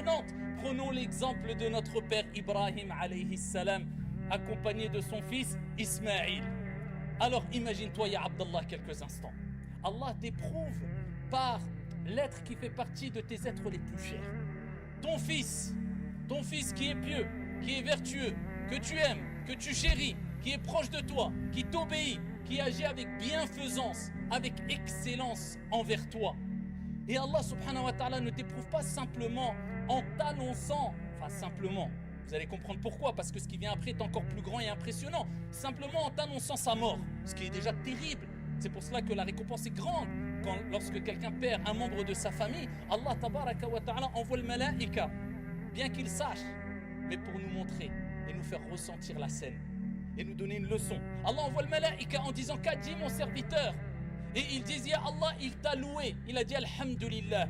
précédentes. Prenons l'exemple de notre père Ibrahim alayhi salam, accompagné de son fils Ismaïl. Alors imagine-toi, ya Abdallah, quelques instants. Allah t'éprouve par l'être qui fait partie de tes êtres les plus chers. Ton fils qui est pieux, qui est vertueux, que tu aimes, que tu chéris, qui est proche de toi, qui t'obéit, qui agit avec bienfaisance, avec excellence envers toi. Et Allah subhanahu wa ta'ala ne t'éprouve pas simplement en t'annonçant, enfin simplement, vous allez comprendre pourquoi, parce que ce qui vient après est encore plus grand et impressionnant, simplement en t'annonçant sa mort, ce qui est déjà terrible. C'est pour cela que la récompense est grande. Lorsque quelqu'un perd un membre de sa famille, Allah tabaraka wa ta'ala envoie le malaïka, bien qu'il sache, mais pour nous montrer et nous faire ressentir la scène et nous donner une leçon. Allah envoie le malaïka en disant: qu'a dit mon serviteur? Et il dit: ya Allah, il t'a loué, il a dit alhamdulillah.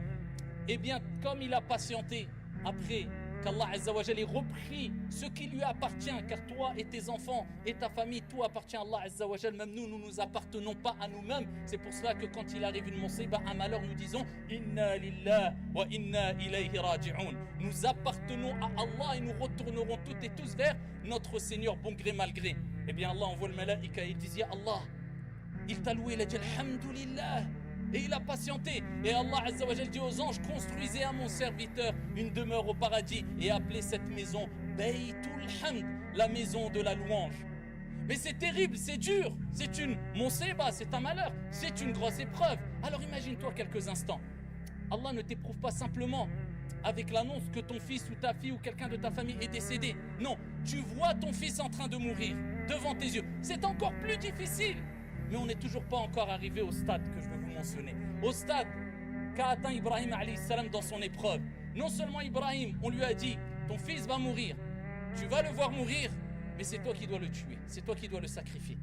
Et bien comme il a patienté, après qu'Allah Azza wa Jalla ait repris ce qui lui appartient, car toi et tes enfants et ta famille, tout appartient à Allah Azza wa Jalla, même nous ne nous appartenons pas à nous-mêmes. C'est pour cela que quand il arrive une musiba, un malheur, nous disons inna lillah wa inna ilayhi raji'un. Nous appartenons à Allah et nous retournerons toutes et tous vers notre Seigneur, bon gré mal gré. Eh bien Allah envoie le malaïka et il dit: ya Allah, il t'a loué, il a dit alhamdulillah. Et il a patienté. Et Allah Azza wa Jalla dit aux anges: construisez à mon serviteur une demeure au paradis et appelez cette maison Baytul Hamd, la maison de la louange. Mais c'est terrible, c'est dur, c'est une musiba, c'est un malheur, c'est une grosse épreuve. Alors imagine-toi quelques instants. Allah ne t'éprouve pas simplement avec l'annonce que ton fils ou ta fille ou quelqu'un de ta famille est décédé. Non, tu vois ton fils en train de mourir devant tes yeux. C'est encore plus difficile. Mais on n'est toujours pas encore arrivé au stade que je veux vous mentionner. Au stade qu'a atteint Ibrahim alayhi salam dans son épreuve. Non seulement Ibrahim, on lui a dit: ton fils va mourir, tu vas le voir mourir, mais c'est toi qui dois le tuer, c'est toi qui dois le sacrifier.